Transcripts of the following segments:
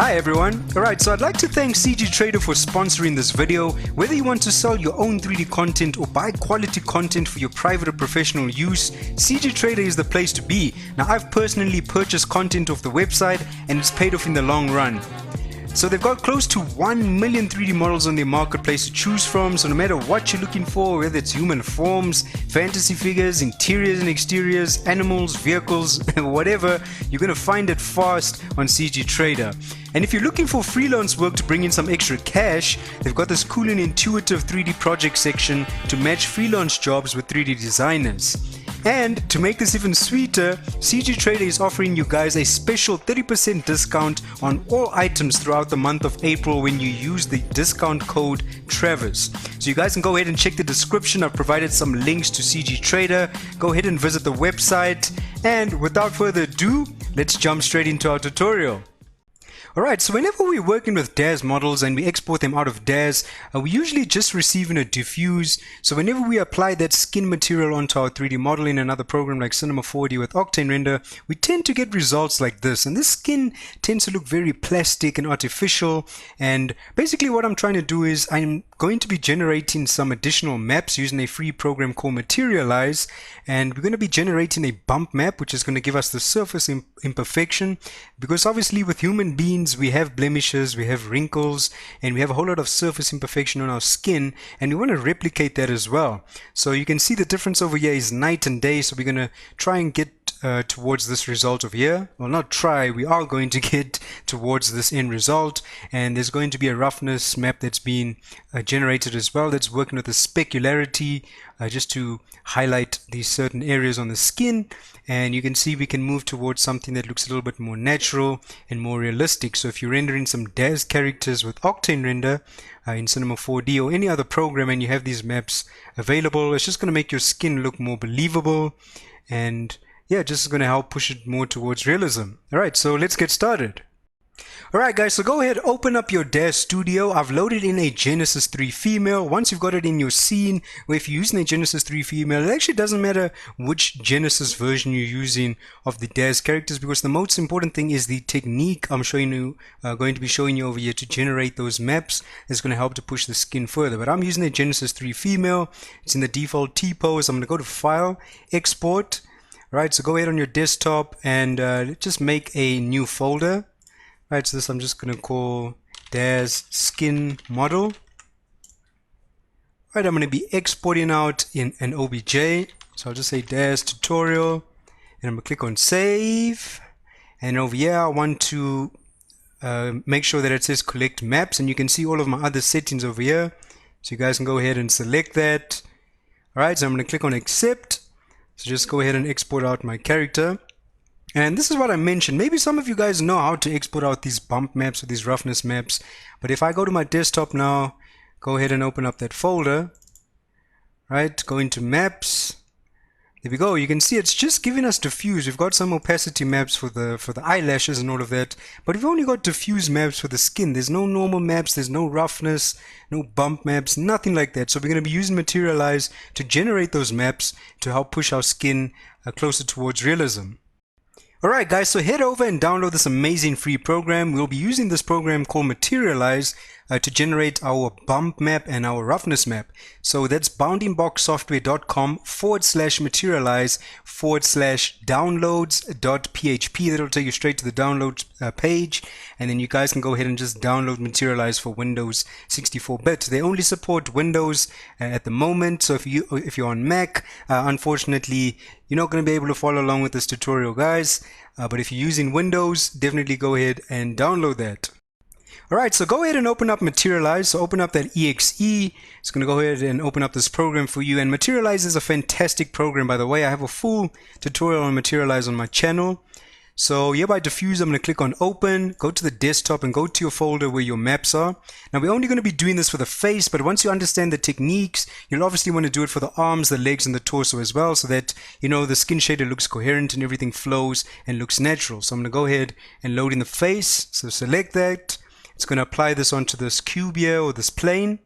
Hi everyone. Alright, so I'd like to thank CG Trader for sponsoring this video. Whether you want to sell your own 3D content or buy quality content for your private or professional use, CG Trader is the place to be. Now I've personally purchased content off the website and it's paid off in the long run. So they've got close to 1 million 3D models on their marketplace to choose from, so no matter what you're looking for, whether it's human forms, fantasy figures, interiors and exteriors, animals, vehicles, whatever, you're going to find it fast on CG Trader. And if you're looking for freelance work to bring in some extra cash, they've got this cool and intuitive 3D project section to match freelance jobs with 3D designers. And to make this even sweeter, CG Trader is offering you guys a special 30% discount on all items throughout the month of April when you use the discount code TRAVIS. So you guys can go ahead and check the description. I've provided some links to CG Trader. Go ahead and visit the website. And without further ado, let's jump straight into our tutorial. Alright, so whenever we're working with DAZ models and we export them out of DAZ, we usually just receive in a diffuse. So whenever we apply that skin material onto our 3D model in another program like Cinema 4D with Octane Render, we tend to get results like this. And this skin tends to look very plastic and artificial. And basically what I'm trying to do is I'm going to be generating some additional maps using a free program called Materialize. And we're going to be generating a bump map, which is going to give us the surface imperfection. Because obviously with human beings, we have blemishes, we have wrinkles, and we have a whole lot of surface imperfection on our skin, and we want to replicate that as well. So you can see the difference over here is night and day, so we're going to try and get towards this result of here. Well, not try, we are going to get towards this end result, and there's going to be a roughness map that's been generated as well that's working with the specularity just to highlight these certain areas on the skin. And you can see we can move towards something that looks a little bit more natural and more realistic. So if you're rendering some DAZ characters with Octane Render in Cinema 4D or any other program and you have these maps available, it's just going to make your skin look more believable, and yeah, just going to help push it more towards realism. Alright, so let's get started. Alright guys, so go ahead, open up your DAZ Studio. I've loaded in a Genesis 3 female. Once you've got it in your scene, or if you're using a Genesis 3 female, it actually doesn't matter which Genesis version you're using of the DAZ characters, because the most important thing is the technique I'm showing you, going to be showing you over here to generate those maps. That's going to help to push the skin further. But I'm using a Genesis 3 female. It's in the default T-pose. I'm going to go to File, Export. Alright, so go ahead on your desktop and just make a new folder. Right, so this I'm just going to call DAZ skin model. Right, I'm going to be exporting out in an OBJ. So I'll just say DAZ tutorial, and I'm going to click on save. And over here I want to make sure that it says collect maps, and you can see all of my other settings over here. So you guys can go ahead and select that. Alright, so I'm going to click on accept. So just go ahead and export out my character. And this is what I mentioned. Maybe some of you guys know how to export out these bump maps or these roughness maps. But if I go to my desktop now, go ahead and open up that folder. Right, go into maps. There we go. You can see it's just giving us diffuse. We've got some opacity maps for the eyelashes and all of that. But we've only got diffuse maps for the skin. There's no normal maps. There's no roughness, no bump maps, nothing like that. So we're going to be using Materialize to generate those maps to help push our skin closer towards realism. Alright guys, so head over and download this amazing free program. We'll be using this program called Materialize to generate our bump map and our roughness map. So that's boundingboxsoftware.com/materialize/downloads.php. That'll take you straight to the download page, and then you guys can go ahead and just download Materialize for Windows 64-bit. They only support Windows at the moment, so if you're on Mac, unfortunately you're not going to be able to follow along with this tutorial, guys. But if you're using Windows, definitely go ahead and download that. Alright, so go ahead and open up Materialize. So open up that exe. It's going to go ahead and open up this program for you. And Materialize is a fantastic program, by the way. I have a full tutorial on Materialize on my channel. So here by diffuse, I'm going to click on open, go to the desktop and go to your folder where your maps are. Now we're only going to be doing this for the face, but once you understand the techniques, you'll obviously want to do it for the arms, the legs and the torso as well, so that, you know, the skin shader looks coherent and everything flows and looks natural. So I'm going to go ahead and load in the face. So select that. It's going to apply this onto this cube here or this plane.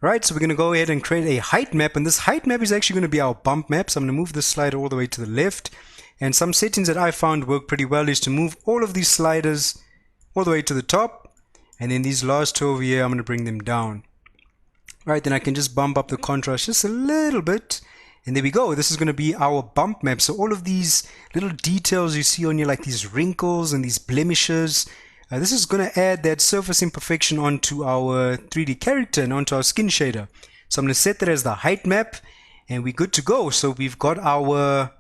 Right, so we're going to go ahead and create a height map, and this height map is actually going to be our bump map. So I'm going to move this slider all the way to the left. And some settings that I found work pretty well is to move all of these sliders all the way to the top, and then these last two over here, I'm going to bring them down. Right, then I can just bump up the contrast just a little bit, and there we go. This is going to be our bump map. So all of these little details you see on here, like these wrinkles and these blemishes, this is going to add that surface imperfection onto our 3D character and onto our skin shader. So I'm going to set that as the height map, and we're good to go. So we've got our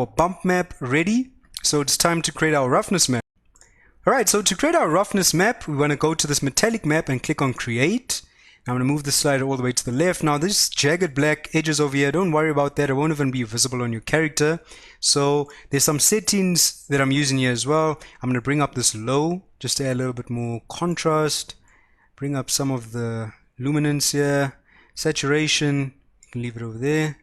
bump map ready. So it's time to create our roughness map. Alright, so to create our roughness map, we want to go to this metallic map and click on create. Now I'm going to move the slider all the way to the left. Now this jagged black edges over here, don't worry about that. It won't even be visible on your character. So there's some settings that I'm using here as well. I'm going to bring up this low just to add a little bit more contrast. Bring up some of the luminance here. Saturation, you can leave it over there.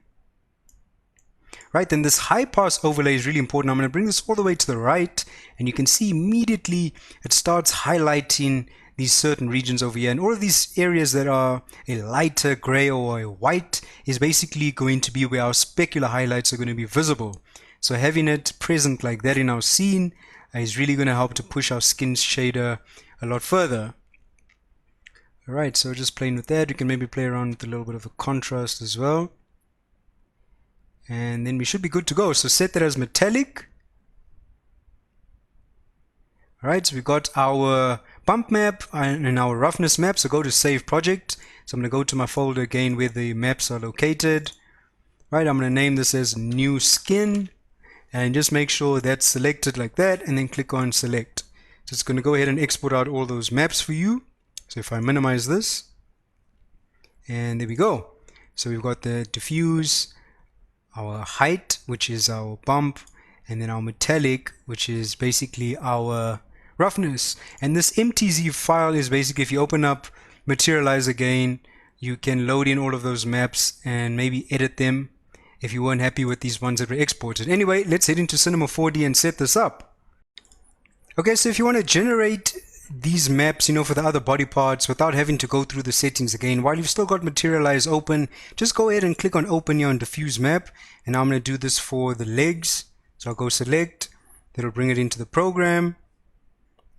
Right, then this high pass overlay is really important. I'm going to bring this all the way to the right, and you can see immediately it starts highlighting these certain regions over here, and all of these areas that are a lighter gray or a white is basically going to be where our specular highlights are going to be visible. So having it present like that in our scene is really going to help to push our skin shader a lot further. Alright, so just playing with that, you can maybe play around with a little bit of a contrast as well, and then we should be good to go. So set that as metallic. Alright, so we got our bump map and our roughness map. So go to save project. So I'm going to go to my folder again where the maps are located. Right, I'm going to name this as new skin, and just make sure that's selected like that, and then click on select. So it's going to go ahead and export out all those maps for you. So if I minimize this, and there we go. So we've got the diffuse, our height, which is our bump, and then our metallic, which is basically our roughness. And this MTZ file is basically, if you open up Materialize again, you can load in all of those maps and maybe edit them if you weren't happy with these ones that were exported. Anyway, let's head into Cinema 4D and set this up. Okay, so if you want to generate these maps, for the other body parts without having to go through the settings again, while you've still got Materialize open, just go ahead and click on open here on diffuse map. And now I'm going to do this for the legs. So I'll go select, that'll bring it into the program.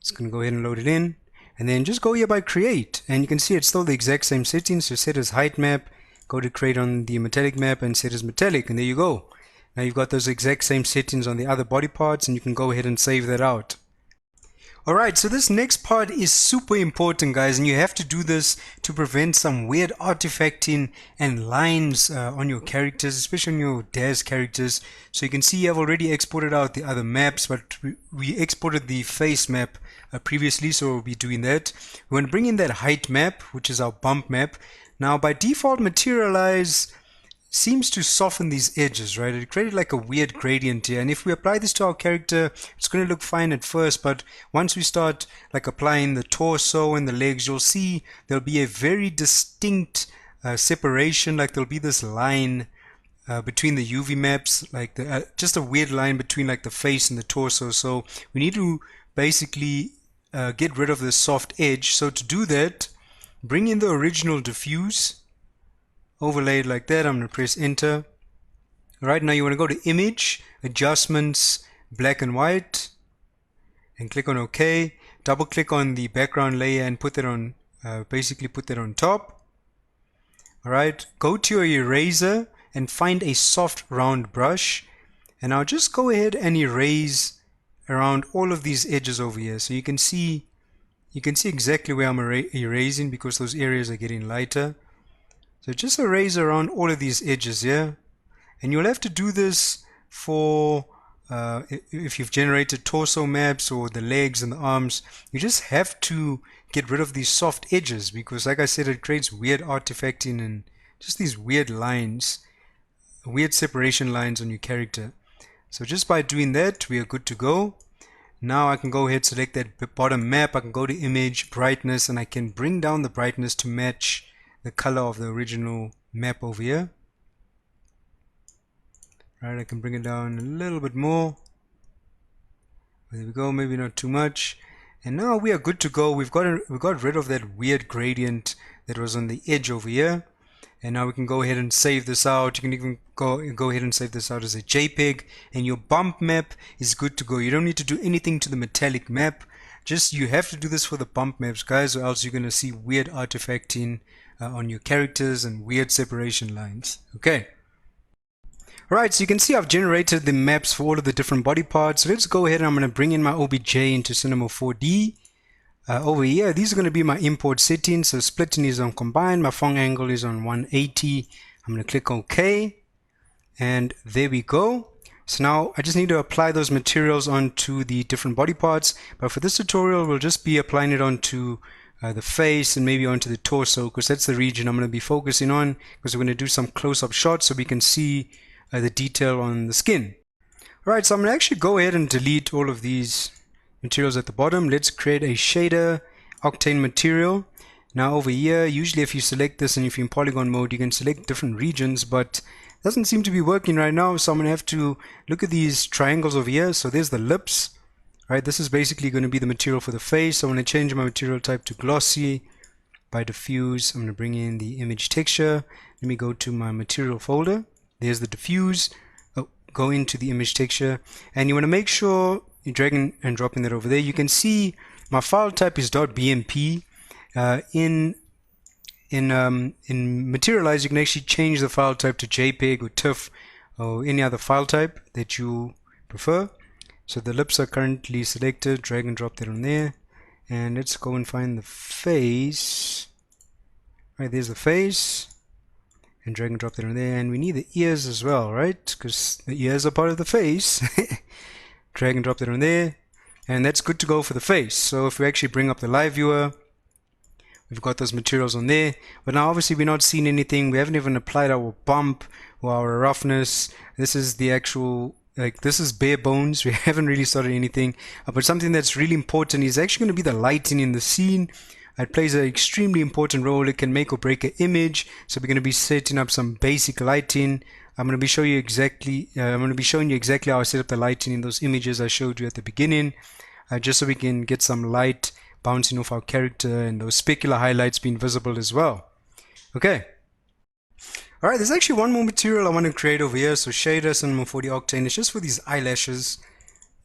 It's going to go ahead and load it in, and then just go here by create, and you can see it's still the exact same settings. So set as height map, go to create on the metallic map and set as metallic, and there you go. Now you've got those exact same settings on the other body parts, and you can go ahead and save that out. Alright, so this next part is super important, guys, and you have to do this to prevent some weird artifacting and lines on your characters, especially on your DAZ characters. So you can see I've already exported out the other maps, but we exported the face map previously, so we'll be doing that. We want to bring in that height map, which is our bump map. Now by default, Materialize seems to soften these edges, right? It created like a weird gradient here, and if we apply this to our character, it's going to look fine at first, but once we start like applying the torso and the legs, you'll see there'll be a very distinct separation. Like there'll be this line between the UV maps, like just a weird line between like the face and the torso. So we need to basically get rid of this soft edge. So to do that, bring in the original diffuse, overlay it like that. I'm going to press enter. Right now you want to go to image, adjustments, black and white, and click on OK. Double click on the background layer and put that on, basically put that on top. Alright, go to your eraser and find a soft round brush, and now just go ahead and erase around all of these edges over here. So you can see exactly where I'm erasing, because those areas are getting lighter. So just erase around all of these edges here, and you'll have to do this for if you've generated torso maps or the legs and the arms. You just have to get rid of these soft edges, because like I said, it creates weird artifacting and just these weird lines, weird separation lines on your character. So just by doing that, we are good to go. Now I can go ahead, select that bottom map, I can go to image, brightness, and I can bring down the brightness to match the color of the original map over here. Right, I can bring it down a little bit more. There we go, maybe not too much. And now we are good to go. We got rid of that weird gradient that was on the edge over here. And now we can go ahead and save this out. You can even go ahead and save this out as a JPEG, and your bump map is good to go. You don't need to do anything to the metallic map. Just you have to do this for the bump maps, guys, or else you're going to see weird artifacting on your characters and weird separation lines. Okay. Alright, so you can see I've generated the maps for all of the different body parts. So let's go ahead and I'm going to bring in my OBJ into Cinema 4D. Over here, these are going to be my import settings. So splitting is on combined, my Phong angle is on 180. I'm going to click OK, and there we go. So now I just need to apply those materials onto the different body parts, but for this tutorial we'll just be applying it onto the face and maybe onto the torso, because that's the region I'm going to be focusing on, because we're going to do some close-up shots so we can see the detail on the skin. Alright, so I'm going to actually go ahead and delete all of these materials at the bottom. Let's create a shader, Octane material. Now over here, usually if you select this and if you're in polygon mode, you can select different regions, but it doesn't seem to be working right now, so I'm going to have to look at these triangles over here. So there's the lips. Right, this is basically going to be the material for the face. So I'm going to change my material type to glossy. By diffuse, I'm going to bring in the image texture. Let me go to my material folder. There's the diffuse. Go into the image texture, and you want to make sure you drag and drop in that over there. You can see my file type is .bmp. In Materialize, you can actually change the file type to JPEG or TIFF or any other file type that you prefer. So the lips are currently selected. Drag and drop that on there, and let's go and find the face. Right, there's the face, and drag and drop that on there. And we need the ears as well, right? Because the ears are part of the face. Drag and drop that on there, and that's good to go for the face. So if we actually bring up the live viewer, we've got those materials on there, but now obviously we're not seeing anything. We haven't even applied our bump or our roughness. This is the actual, like, this is bare bones. We haven't really started anything, but something that's really important is actually going to be the lighting in the scene. It plays an extremely important role. It can make or break an image. So we're going to be setting up some basic lighting. I'm going to be showing you exactly how I set up the lighting in those images I showed you at the beginning, just so we can get some light bouncing off our character and those specular highlights being visible as well. Okay. Alright, there's actually one more material I want to create over here. So shader, Cinema 4D Octane. It's just for these eyelashes.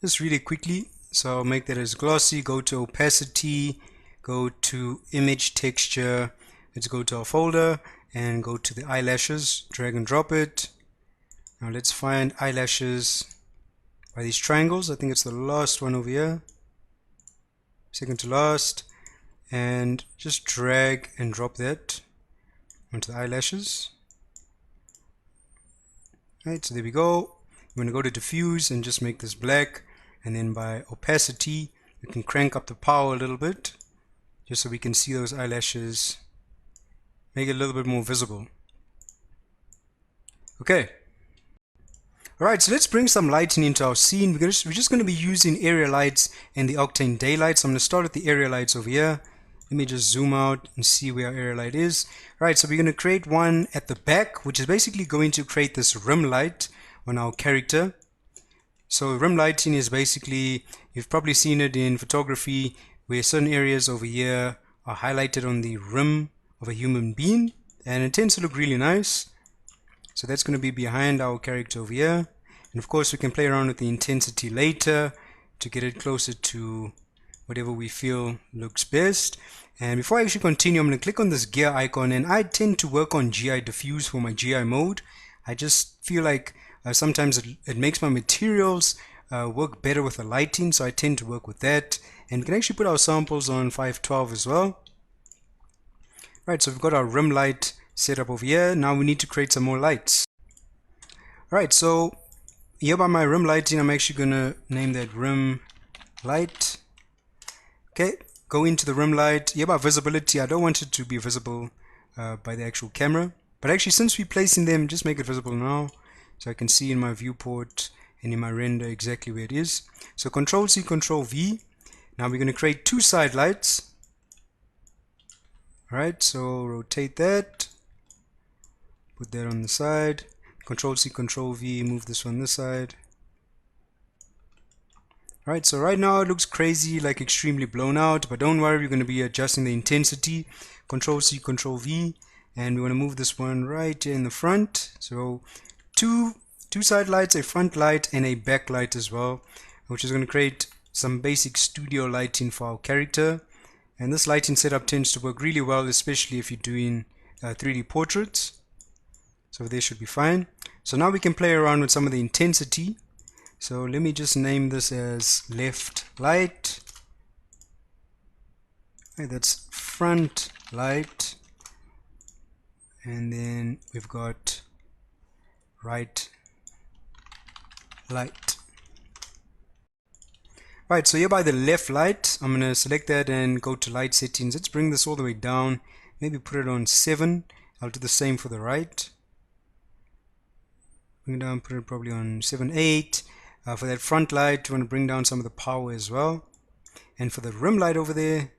Just really quickly. So I'll make that as glossy. Go to opacity. Go to image texture. Let's go to our folder and go to the eyelashes. Drag and drop it. Now let's find eyelashes by these triangles. I think it's the last one over here. Second to last, and just drag and drop that onto the eyelashes. Right, so there we go. We're going to go to diffuse and just make this black, and then by opacity we can crank up the power a little bit just so we can see those eyelashes, make it a little bit more visible. Okay. Alright, so let's bring some lighting into our scene. We're just going to be using area lights and the Octane daylight. So I'm going to start with the area lights over here. Let me just zoom out and see where our area light is. Right, so we're going to create one at the back, which is basically going to create this rim light on our character. So rim lighting is basically, you've probably seen it in photography, where certain areas over here are highlighted on the rim of a human being, and it tends to look really nice. So that's going to be behind our character over here. And of course we can play around with the intensity later to get it closer to whatever we feel looks best. And before I actually continue, I'm going to click on this gear icon, and I tend to work on GI diffuse for my GI mode. I just feel like sometimes it makes my materials work better with the lighting, so I tend to work with that. And we can actually put our samples on 512 as well. Right, so we've got our rim light set up over here. Now we need to create some more lights. Right, so here by my rim lighting, I'm actually gonna name that rim light. Okay, go into the rim light. Here by visibility, I don't want it to be visible by the actual camera, but actually since we're placing them, just make it visible now so I can see in my viewport and in my render exactly where it is. So Control C, Control V. Now we're going to create two side lights. Alright, so rotate that, put that on the side, Control C, Control V, move this on this side. Alright, so right now it looks crazy, like extremely blown out, but don't worry, we're going to be adjusting the intensity. Control C, Control V, and we want to move this one right here in the front. So two side lights, a front light and a back light as well, which is going to create some basic studio lighting for our character. And this lighting setup tends to work really well, especially if you're doing 3D portraits. So this should be fine. So now we can play around with some of the intensity. So let me just name this as left light. Okay, that's front light. And then we've got right light. Right, so here by the left light, I'm going to select that and go to light settings. Let's bring this all the way down. Maybe put it on 7. I'll do the same for the right. Bring it down, put it probably on 7, 8. For that front light, you want to bring down some of the power as well. And for the rim light over there,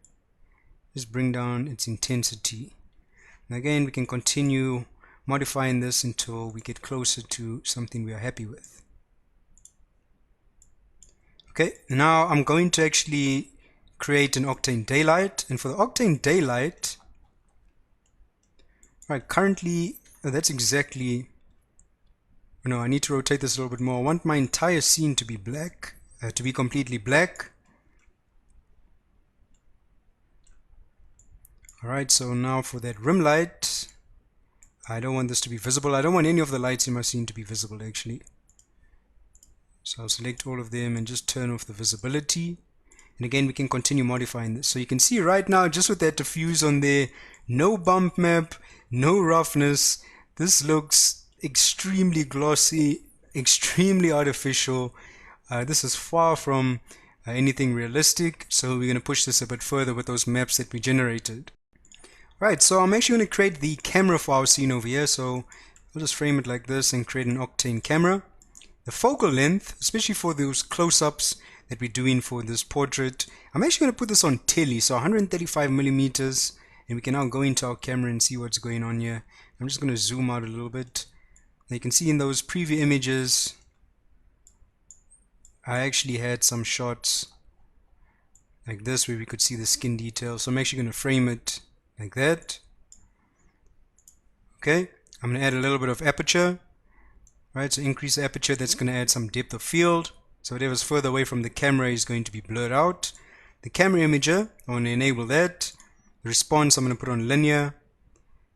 just bring down its intensity. And again, we can continue modifying this until we get closer to something we are happy with. Okay, now I'm going to actually create an Octane Daylight, and for the Octane Daylight, right, currently that's exactly, no, I need to rotate this a little bit more. I want my entire scene to be black, to be completely black. Alright, so now for that rim light, I don't want this to be visible. I don't want any of the lights in my scene to be visible actually. So I'll select all of them and just turn off the visibility. And again, we can continue modifying this. So you can see right now, just with that diffuse on there, no bump map, no roughness. This looks extremely glossy, extremely artificial. This is far from anything realistic. So we're going to push this a bit further with those maps that we generated. Right, so I'm actually going to create the camera for our scene over here. So I'll just frame it like this and create an Octane camera. The focal length, especially for those close-ups that we're doing for this portrait, I'm actually going to put this on tele, so 135 millimeters, and we can now go into our camera and see what's going on here. I'm just going to zoom out a little bit. Now you can see in those preview images, I actually had some shots like this where we could see the skin detail, so I'm actually going to frame it like that. Okay, I'm going to add a little bit of aperture. Right, so increase the aperture, that's going to add some depth of field. So whatever's further away from the camera is going to be blurred out. The camera imager, I want to enable that. The response, I'm going to put on linear.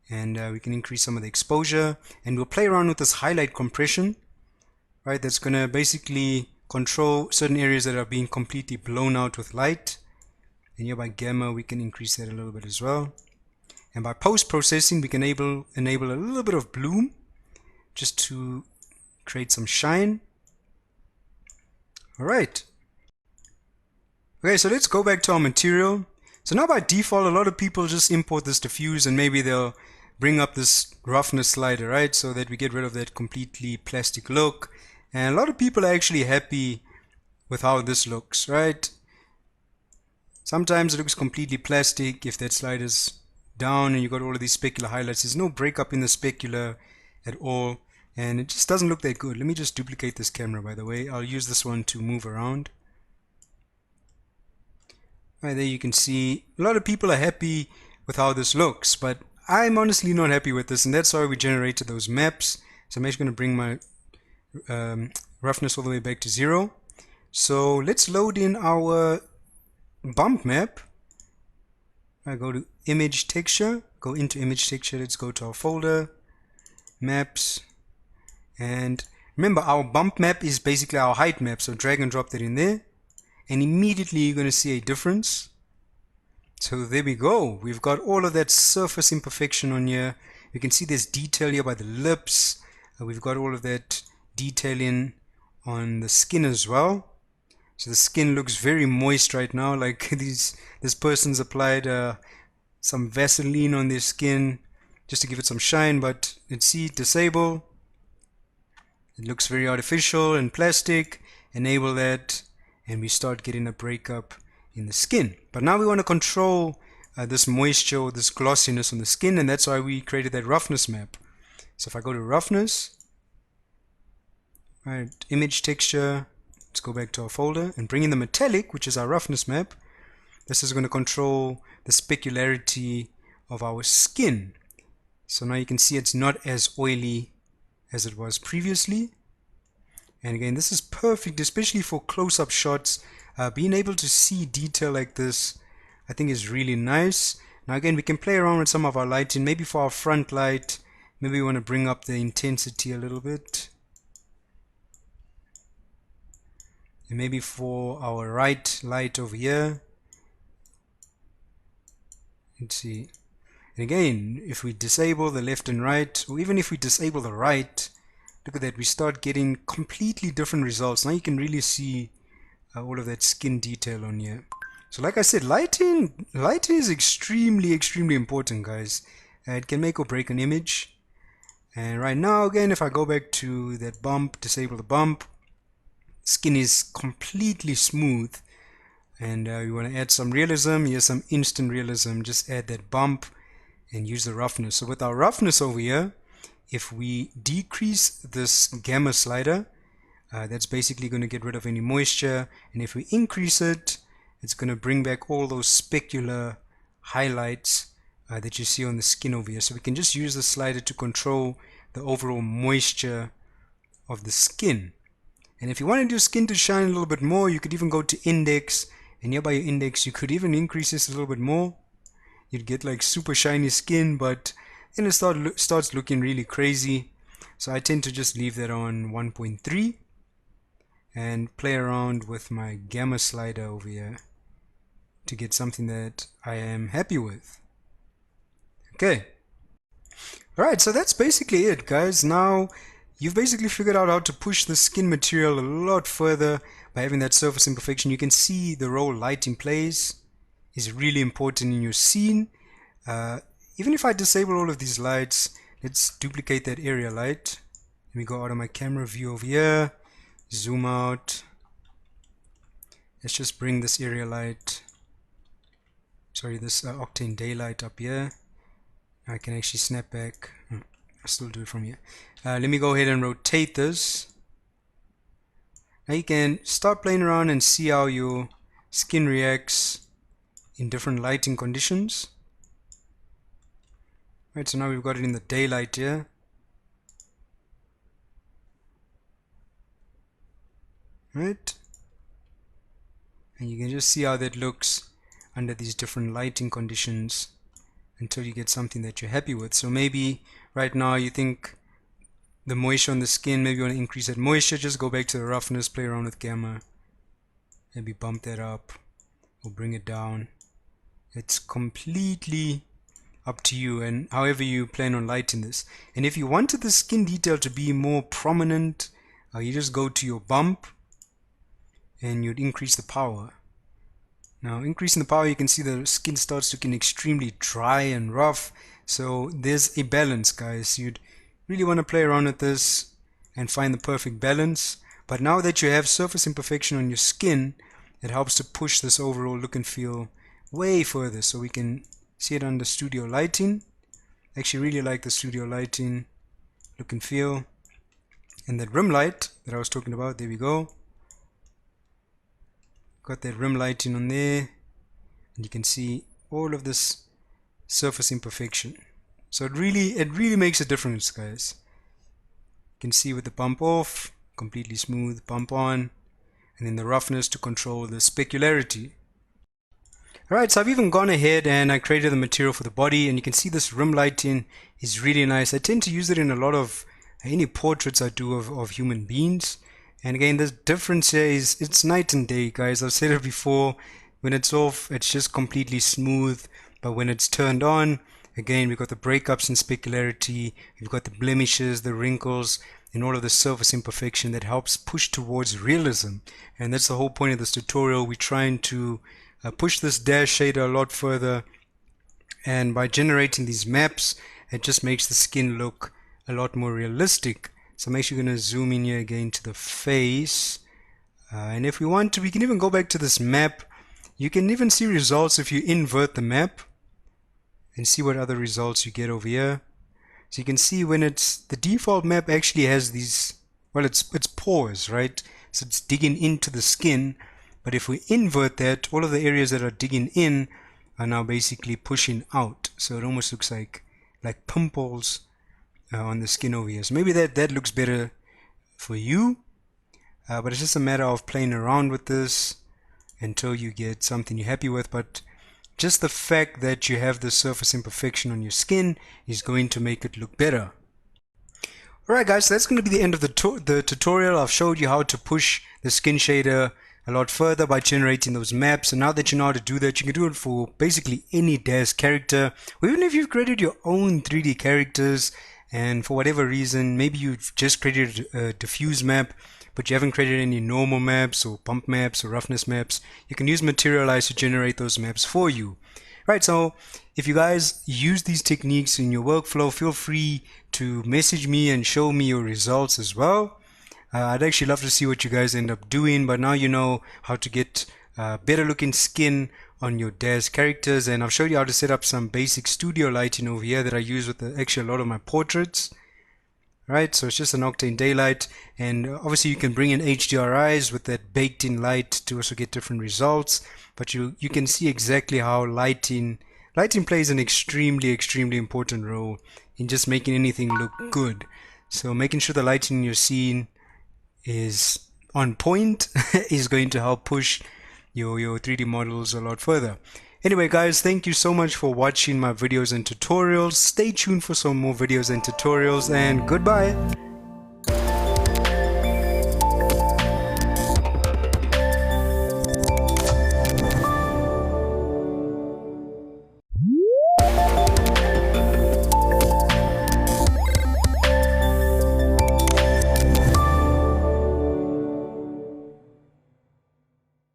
And we can increase some of the exposure. And we'll play around with this highlight compression. Right, that's going to basically control certain areas that are being completely blown out with light. And here by gamma, we can increase that a little bit as well. And by post-processing, we can enable a little bit of bloom, just to create some shine. Alright. Okay, so let's go back to our material. So now by default, a lot of people just import this diffuse and maybe they'll bring up this roughness slider, right? So that we get rid of that completely plastic look. And a lot of people are actually happy with how this looks, right? Sometimes it looks completely plastic if that slider's down and you got all of these specular highlights. There's no breakup in the specular at all. And it just doesn't look that good. Let me just duplicate this camera, by the way. I'll use this one to move around. Right there you can see a lot of people are happy with how this looks, but I'm honestly not happy with this, and that's why we generated those maps. So I'm actually going to bring my roughness all the way back to 0. So let's load in our bump map. I go to image texture, go into image texture, let's go to our folder, maps. And remember, our bump map is basically our height map, so drag and drop that in there and immediately you're going to see a difference. So there we go, we've got all of that surface imperfection on here. You can see there's detail here by the lips. We've got all of that detailing on the skin as well. So the skin looks very moist right now, like this person's applied some Vaseline on their skin just to give it some shine. But let's see, disable. It looks very artificial and plastic. Enable that and we start getting a breakup in the skin. But now we want to control this moisture, this glossiness on the skin, and that's why we created that roughness map. So if I go to roughness, right, image texture, let's go back to our folder and bring in the metallic, which is our roughness map. This is going to control the specularity of our skin. So now you can see it's not as oily as it was previously. And again, this is perfect, especially for close-up shots. Being able to see detail like this, I think, is really nice. Now again, we can play around with some of our lighting. Maybe for our front light, maybe we want to bring up the intensity a little bit. And maybe for our right light over here, let's see. And again, if we disable the left and right, or even if we disable the right, look at that, we start getting completely different results. Now you can really see all of that skin detail on here. So like I said, lighting is extremely important, guys. It can make or break an image. And right now, again, if I go back to that bump, disable the bump, skin is completely smooth. And you want to add some realism. Here's some instant realism. Just add that bump and use the roughness. So with our roughness over here, if we decrease this gamma slider, that's basically going to get rid of any moisture. And if we increase it, it's going to bring back all those specular highlights that you see on the skin over here. So we can just use the slider to control the overall moisture of the skin. And if you wanted your skin to shine a little bit more, you could even go to index, and here by your index you could even increase this a little bit more. You'd get like super shiny skin, but then it starts looking really crazy. So I tend to just leave that on 1.3 and play around with my gamma slider over here to get something that I am happy with. Okay. Alright, so that's basically it, guys. Now you've basically figured out how to push the skin material a lot further by having that surface imperfection. You can see the role lighting plays is really important in your scene. Even if I disable all of these lights, let's duplicate that area light. Let me go out of my camera view over here, zoom out. Let's just bring this area light, this Octane daylight up here. I can actually snap back. I'll still do it from here. Let me go ahead and rotate this. Now you can start playing around and see how your skin reacts in different lighting conditions. Right, so now we've got it in the daylight here. Right, and you can just see how that looks under these different lighting conditions until you get something that you're happy with. So maybe right now you think the moisture on the skin, maybe you want to increase that moisture, just go back to the roughness, play around with gamma, maybe bump that up or bring it down. It's completely up to you and however you plan on lighting this. And if you wanted the skin detail to be more prominent, you just go to your bump and you'd increase the power. Now increasing the power, you can see the skin starts looking extremely dry and rough. So there's a balance, guys. You'd really want to play around with this and find the perfect balance. But now that you have surface imperfection on your skin, it helps to push this overall look and feel way further. So we can see it under studio lighting. I actually really like the studio lighting look and feel. And that rim light that I was talking about, there we go. Got that rim lighting on there, and you can see all of this surface imperfection. So it really makes a difference, guys. You can see with the bump off, completely smooth, bump on, and then the roughness to control the specularity. Alright, so I've even gone ahead and I created the material for the body, and you can see this rim lighting is really nice. I tend to use it in a lot of any portraits I do of human beings. And again, the difference here is it's night and day, guys. I've said it before, when it's off, it's just completely smooth. But when it's turned on, again, we've got the breakups and specularity, we've got the blemishes, the wrinkles, and all of the surface imperfection that helps push towards realism. And that's the whole point of this tutorial. We're trying to push this dash shader a lot further. And by generating these maps, it just makes the skin look a lot more realistic. So I'm actually going to zoom in here again to the face, and if we want to, we can even go back to this map. You can even see results if you invert the map and see what other results you get over here. So you can see when it's the default map actually has these, well, it's pores, right? So it's digging into the skin, but if we invert that, all of the areas that are digging in are now basically pushing out. So it almost looks like pimples on the skin over here. So maybe that looks better for you, but it's just a matter of playing around with this until you get something you're happy with. But just the fact that you have the surface imperfection on your skin is going to make it look better. Alright guys, so that's going to be the end of the tutorial. I've showed you how to push the skin shader a lot further by generating those maps, and now that you know how to do that, you can do it for basically any DAZ character, or even if you've created your own 3D characters and for whatever reason, maybe you've just created a diffuse map but you haven't created any normal maps or bump maps or roughness maps, you can use Materialize to generate those maps for you. Right, so if you guys use these techniques in your workflow, feel free to message me and show me your results as well. I'd actually love to see what you guys end up doing, but now you know how to get better looking skin on your DAZ characters, and I've showed you how to set up some basic studio lighting over here that I use with actually a lot of my portraits. Right, so it's just an Octane daylight, and obviously you can bring in HDRIs with that baked in light to also get different results, but you can see exactly how lighting plays an extremely important role in just making anything look good. So making sure the lighting in your scene is on point is going to help push your 3D models a lot further. Anyway guys, thank you so much for watching my videos and tutorials. Stay tuned for some more videos and tutorials, and goodbye.